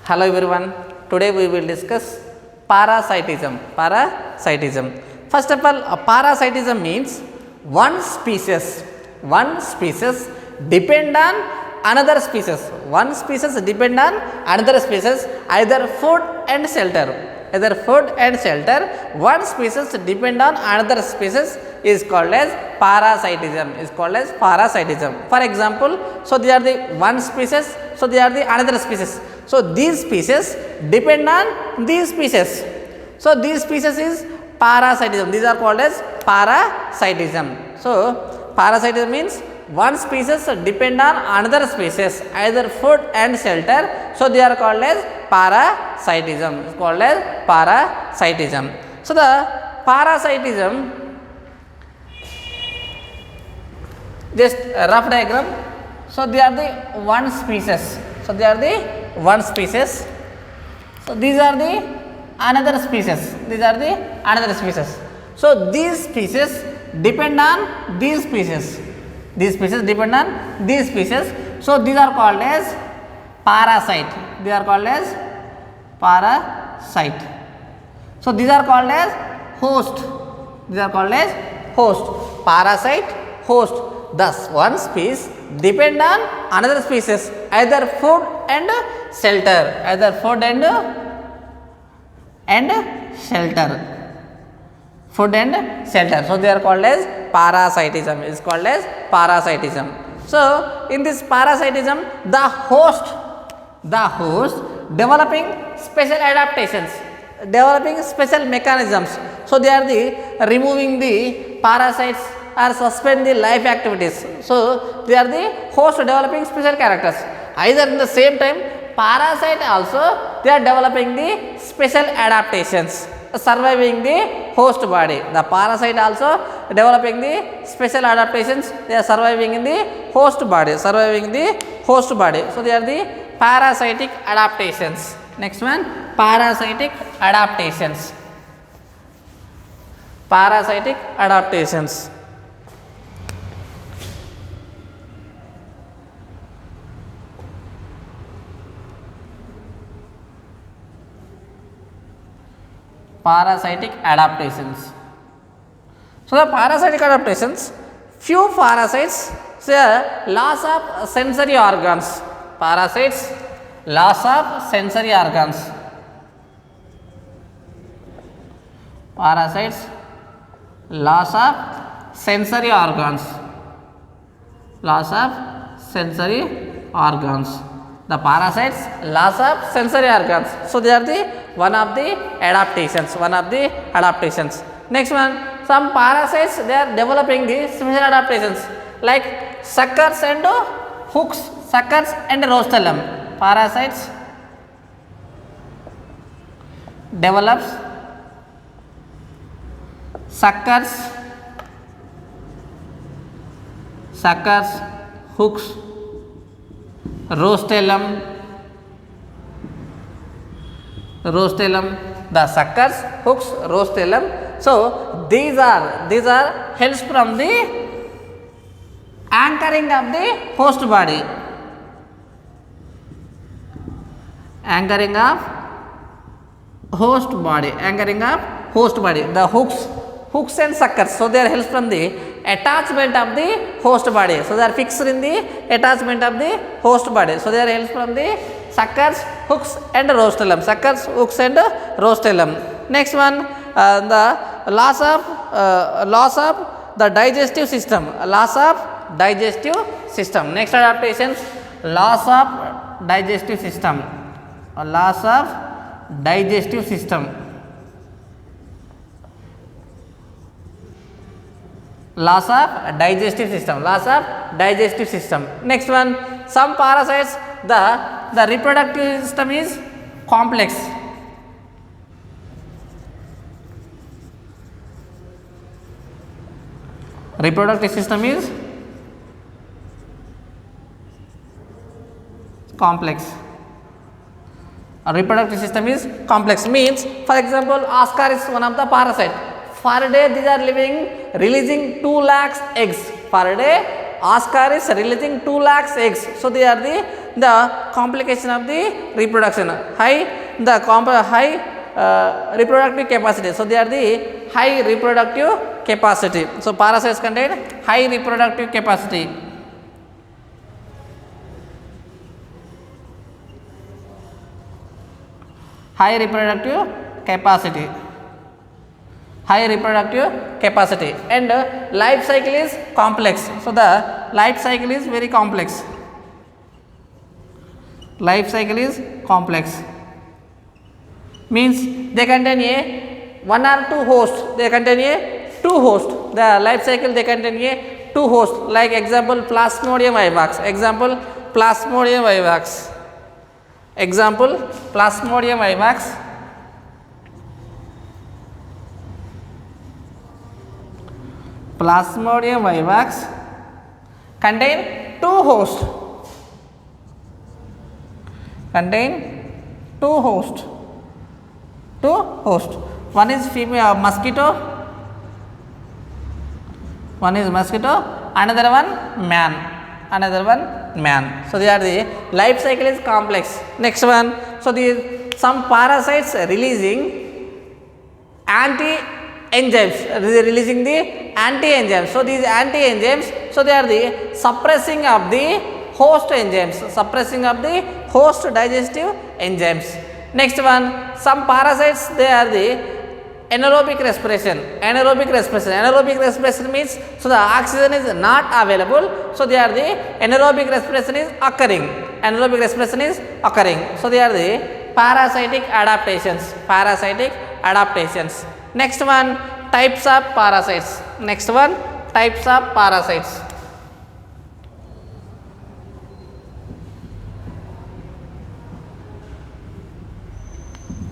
Hello everyone. Today we will discuss parasitism. Parasitism. First of all, parasitism means one species depend on another species. One species depend on another species, either food and shelter. Either food and shelter. One species depend on another species is called as parasitism. Is called as parasitism. For example, so they are the one species. So they are the another species. So these species depend on these species. So these species is parasitism. These are called as parasitism. So parasitism means one species depend on another species, either food and shelter. So they are called as parasitism. It's called as parasitism. So the parasitism, just a rough diagram. So they are the one species. So they are the one species. So these are the another species. These are the another species. So these species depend on these species. These species depend on these species. So these are called as parasite. They are called as parasite. So these are called as host. These are called as host. Parasite, host. Thus one species depend on another species, either food and shelter. Either food and shelter. Food and shelter. So they are called as parasitism. Is called as parasitism. So in this parasitism, the host developing special adaptations, developing special mechanisms. So they are the removing the parasites or suspend the life activities. So they are the host developing special characters. Either in the same time, parasite also they are developing the special adaptations, surviving the host body. The parasite also developing the special adaptations. They are surviving in the host body. Surviving the host body. So they are the parasitic adaptations. Next one, parasitic adaptations. Parasitic adaptations. Parasitic adaptations. So the parasitic adaptations, few parasites say loss of sensory organs. Parasites loss of sensory organs. Parasites loss of sensory organs. Loss of sensory organs. The parasites loss of sensory organs. So they are the one of the adaptations. One of the adaptations. Next one, some parasites they are developing the special adaptations like suckers and hooks. Suckers and rostellum. Parasites develops suckers, hooks, rostellum. The suckers, hooks, rostellum. So these are helps from the anchoring of the host body. Anchoring of host body. Anchoring of host body. The hooks and suckers. So they are helps from the attachment of the host body. So they are fixed in the attachment of the host body. So they are helps from the suckers, hooks and rostellum. Suckers, hooks and rostellum. Next one, the loss of the digestive system. Loss of digestive system. Next adaptations, loss of digestive system. Loss of digestive system. Loss of digestive system. Loss of digestive system. Next one, some parasites the reproductive system is complex. Reproductive system is complex. A reproductive system is complex means, for example, Oscar is one of the parasite. Per day these are releasing 2 lakhs eggs. Per day Oscar is releasing 2 lakhs eggs. So they are the complication of the reproduction. High reproductive capacity. So they are the high reproductive capacity. So parasites contain high reproductive capacity. High reproductive capacity. High reproductive capacity, and life cycle is complex. So the life cycle is very complex. Life cycle is complex means they contain a 1 or 2 hosts. They contain a 2 hosts. The life cycle they contain a 2 hosts. Like example Plasmodium vivax. Example Plasmodium vivax. Example Plasmodium vivax. Plasmodium vivax contain 2 hosts. Contain 2 hosts. 2 hosts. One is female mosquito. One is mosquito. Another one man. Another one man. So they are the life cycle is complex. Next one. So the some parasites releasing anti-enzymes. Releasing the anti-enzymes. So these anti-enzymes. So they are the suppressing of the host enzymes. Suppressing of the host digestive enzymes. Next one, some parasites they are the anaerobic respiration. Anaerobic respiration. Anaerobic respiration means so the oxygen is not available. So they are the anaerobic respiration is occurring. Anaerobic respiration is occurring. So they are the parasitic adaptations. Parasitic adaptations. Next one, types of parasites. Next one, types of parasites.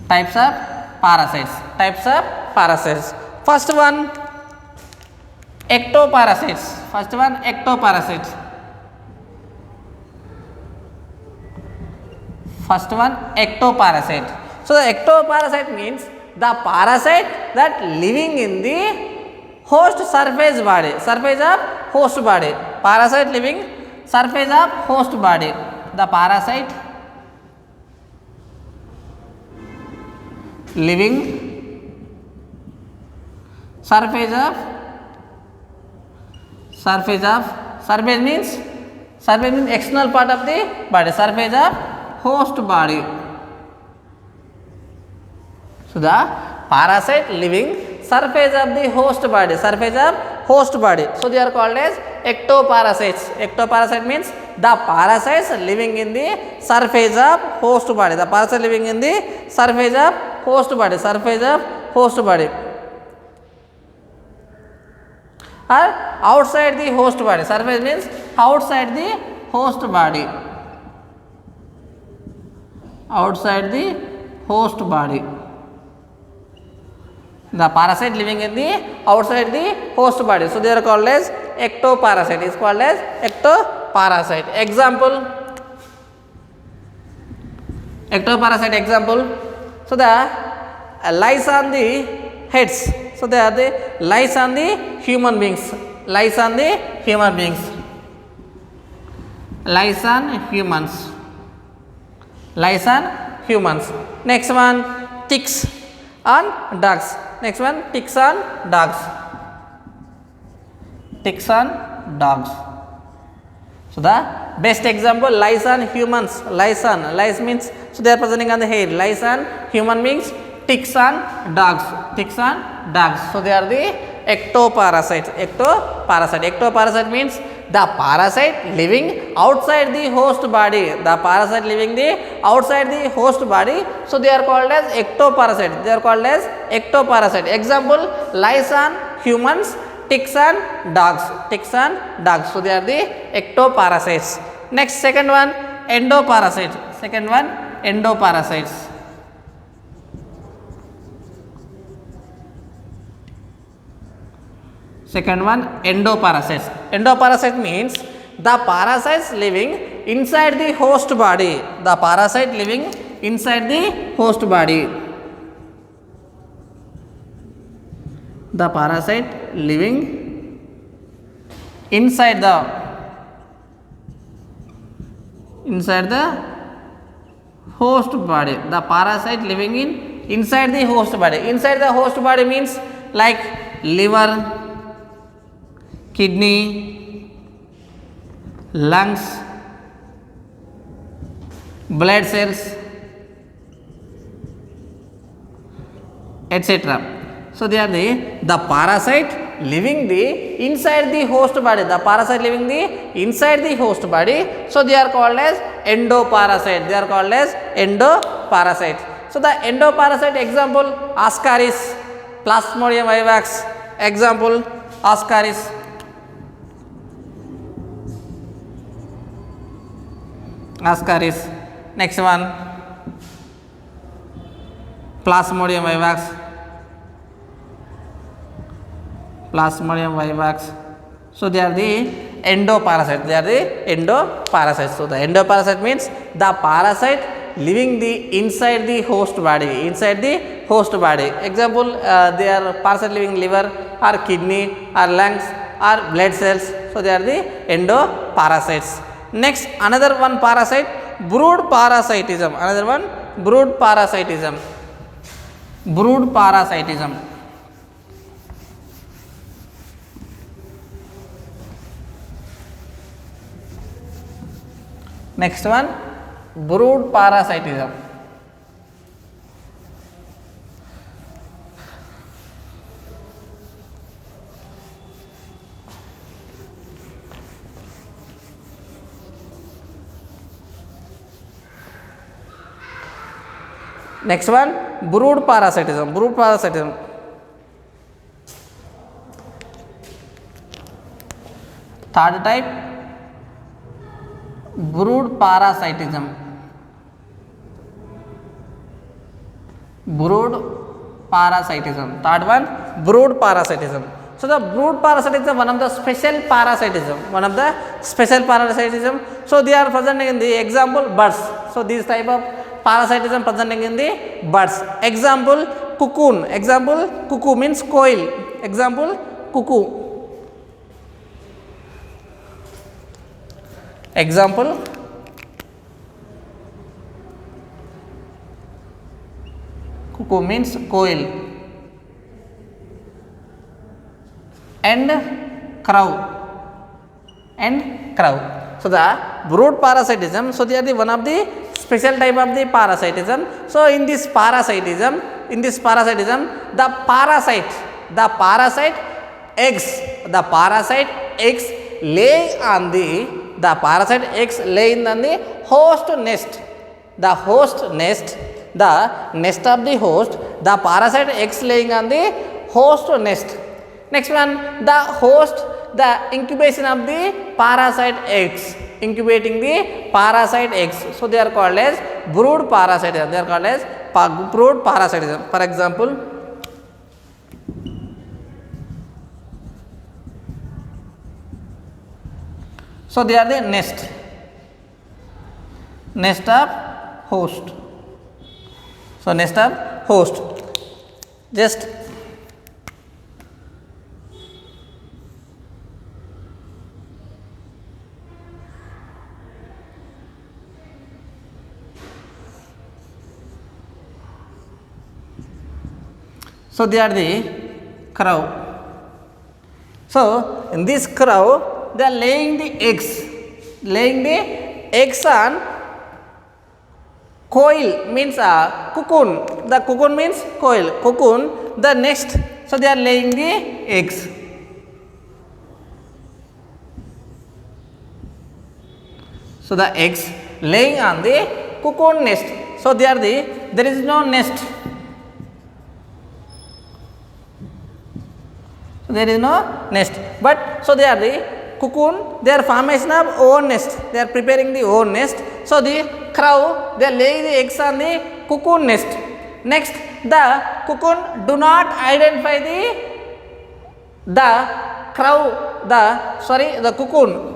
Types of parasites. Types of parasites. First one, ectoparasites. First one, ectoparasites. First one, ectoparasite. So the ectoparasite means the parasite that living in the host surface body. Surface of host body. Parasite living surface of host body. The parasite living surface means external part of the body, surface of host body. So the parasite living surface of the host body, surface of host body. So they are called as ectoparasites. Ectoparasite means the parasites living in the surface of host body. The parasite living in the surface of host body, surface of host body, or outside the host body. Surface means outside the host body, outside the host body. The parasite living in the outside the host body. So they are called as ectoparasite. Is called as ectoparasite. Example, ectoparasite example. So the lice on the heads. So they are the lice on the human beings. Lice on the human beings. Lice on humans. Lice on humans. Next one, ticks on dogs. Next one, ticks on dogs. Ticks on dogs. So the best example, lice on humans. Lice means so they are presenting on the hair. Lice on human beings. Ticks on dogs. Ticks on dogs. So they are the ectoparasites. Ectoparasite means the parasite living outside the host body. The parasite living the outside the host body. So they are called as ectoparasite. They are called as ectoparasite. Example, lice on humans, ticks on dogs. Ticks on dogs. So they are the ectoparasites. Next, second one, endoparasite. Second one, endoparasites. Second one, endoparasites. Endoparasite means the parasites living inside the host body. The parasite living inside the host body. The parasite living inside the inside the host body. The parasite living in inside the host body. Inside the host body means like liver, kidney, lungs, blood cells, etc. So they are the parasite living the inside the host body. The parasite living the inside the host body. So they are called as endoparasite. They are called as endoparasite. So the endoparasite example Ascaris, Plasmodium vivax. Example Ascaris. Ascaris. Next one Plasmodium vivax. Plasmodium vivax. So they are the endoparasite. They are the endoparasite. So the endoparasite means the parasite living the inside the host body. Inside the host body. Example, they are parasite living liver or kidney or lungs or blood cells. So they are the endoparasites. Next, another one parasite, brood parasitism. Another one, brood parasitism. Brood parasitism. Next one, brood parasitism. Next one, brood parasitism. Brood parasitism. Third type, brood parasitism. Brood parasitism. Third one, brood parasitism. So the brood parasitism, one of the special parasitism. One of the special parasitism. So they are presenting in the example birds. So these type of parasitism presenting in the birds. Example cocoon. Example cuckoo means coil. Example cuckoo. Example cuckoo means coil. And crow. And crow. So the brood parasitism. So they are the one of the special type of the parasitism. So in this parasitism, the parasite eggs lay on the parasite eggs laying on the host nest. The host nest, the nest of the host, the parasite eggs laying on the host nest. Next one, the host, the incubation of the parasite eggs, incubating the parasite eggs. So they are called as brood parasitism. They are called as brood parasitism. For example, so they are the nest of host. So nest of host. Just so they are the crow. So in this crow, they are laying the eggs on coil means cocoon. The cocoon means coil. Cocoon, the nest. So they are laying the eggs. So the eggs laying on the cocoon nest. So they are there is no nest. So there is no nest. But so they are the cocoon, they are formation of own nest. They are preparing the own nest. So the crow, they are laying the eggs on the cocoon nest. Next, the cocoon do not identify the crow, the cocoon.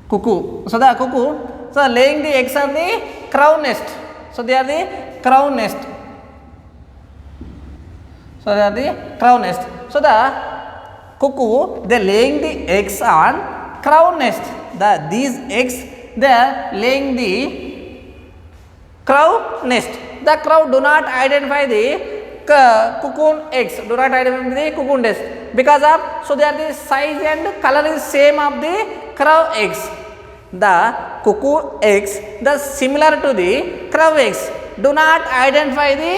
Cuckoo. So the cuckoo, so laying the eggs on the crow nest. So they are the crow nest. So they are the crow nest. So the cuckoo, they are laying the eggs on crow nest. These eggs, they are laying the crow nest. The crow do not identify the cocoon eggs, do not identify the cocoon nest because of, so they are the size and color is same of the crow eggs. The cuckoo eggs, the similar to the crow eggs, do not identify the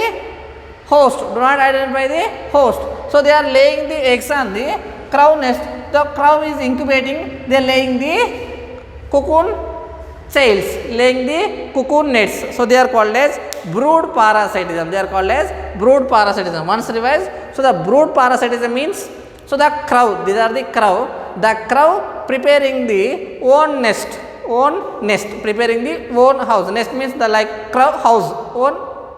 host, do not identify the host. So they are laying the eggs on the crow nest. The crow is incubating, they are laying the cocoon cells, laying the cocoon nets. So they are called as brood parasitism. They are called as brood parasitism. Once revised, so the brood parasitism means, so the crow, these are the crow preparing the own nest, preparing the own house. Nest means the like crow house, own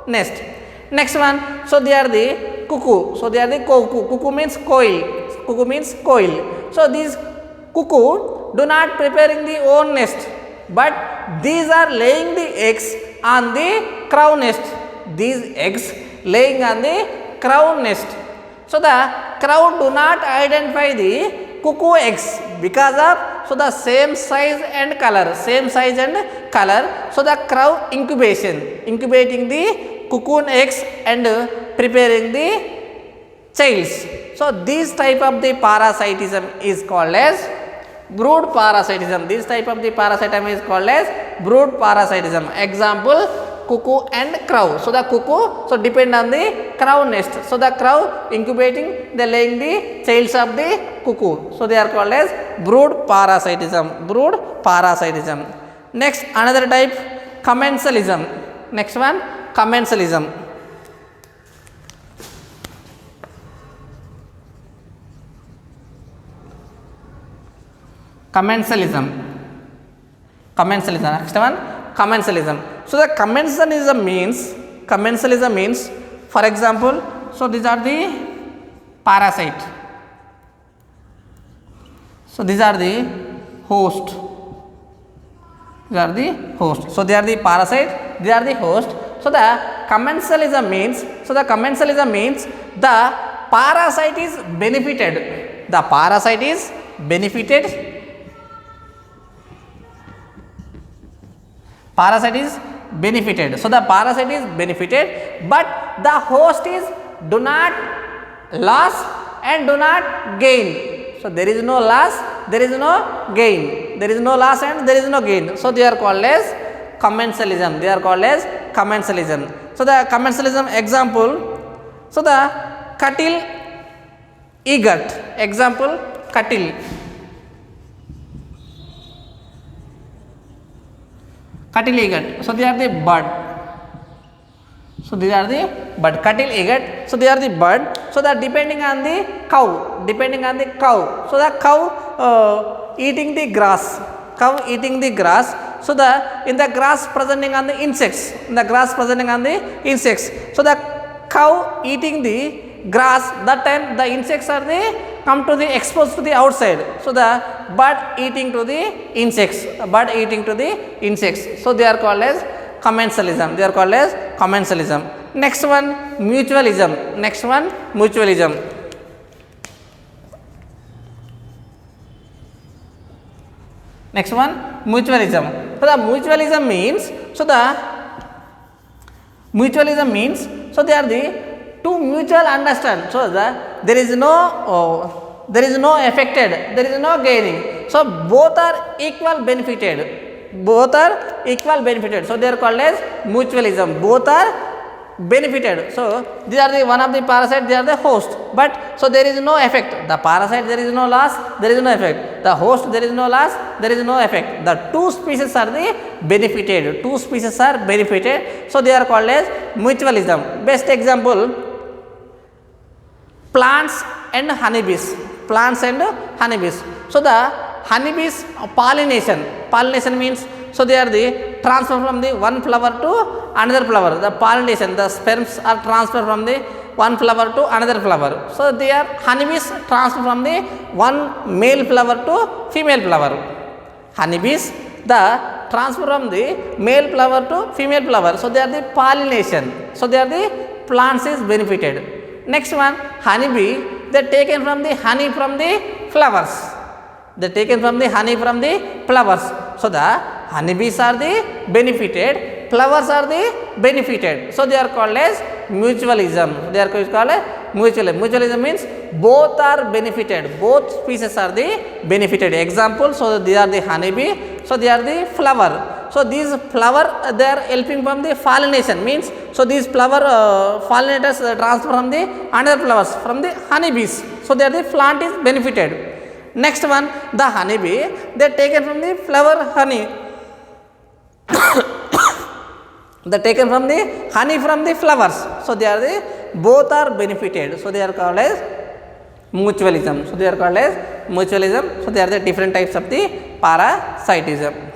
nest. Next one, so they are the cuckoo. So they are the cuckoo. Cuckoo means coil. Cuckoo means coil. So these cuckoo do not preparing the own nest, but these are laying the eggs on the crow nest. These eggs laying on the crow nest. So the crow do not identify the cuckoo eggs because of, so the same size and color, So the crow incubating the cocoon eggs and preparing the childs. So this type of the parasitism is called as brood parasitism. This type of the parasitism is called as brood parasitism. Example, cuckoo and crow. So the cuckoo, so depend on the crow nest. So the crow incubating, they laying the childs of the cuckoo. So they are called as brood parasitism. Brood parasitism. Next, another type, commensalism. Next one, commensalism. Commensalism. Next one, commensalism. So the commensalism means, for example, so these are the parasite. So these are the host. So they are the parasite, they are the host. So the commensalism means, the parasite is benefited. The parasite is benefited. So the parasite is benefited, but the host is do not loss and do not gain. So there is no loss, there is no gain. There is no loss and there is no gain. So they are called as commensalism. So the commensalism example, so the cuttle egot. Example, cuttle. Cuttle egot. So they are the bird. Cuttle egot. So they are the bird. So that depending on the cow. So the cow eating the grass. So the in the grass presenting on the insects. So the cow eating the grass, that time the insects are the come to the exposed to the outside. So the bird eating to the insects. So they are called as commensalism. Next one, mutualism. So the mutualism means, so they are the to mutual understand. So there is no affected, there is no gaining. So both are equal benefited. So they are called as mutualism. Both are benefited. So these are the one of the parasite, they are the host. But so there is no effect. The parasite there is no loss, there is no effect. The host there is no loss, there is no effect. The two species are the benefited. So they are called as mutualism. Best example, plants and honeybees. So the honeybees pollination means, so they are the transfer from the one flower to another flower. The pollination, the sperms are transferred from the one flower to another flower. So they are honeybees transfer from the one male flower to female flower. Honeybees, the transfer from the male flower to female flower. So they are the pollination. So they are the plants is benefited. Next one, honeybee, they are taken from the honey from the flowers. They taken from the honey from the flowers. So the honeybees are the benefited, flowers are the benefited. So they are called as mutualism. They are called as mutualism. Mutualism means both are benefited. Both species are the benefited. Example, so they are the honeybee. So they are the flower. So these flower they are helping from the pollination, means so these flower pollinators transfer from the another flowers from the honeybees. So they are the plant is benefited. Next one, the honeybee, they are taken from the flower honey. They are taken from the honey from the flowers. So they are the both are benefited. So they are called as mutualism. So they are called as mutualism. So they are the different types of the parasitism.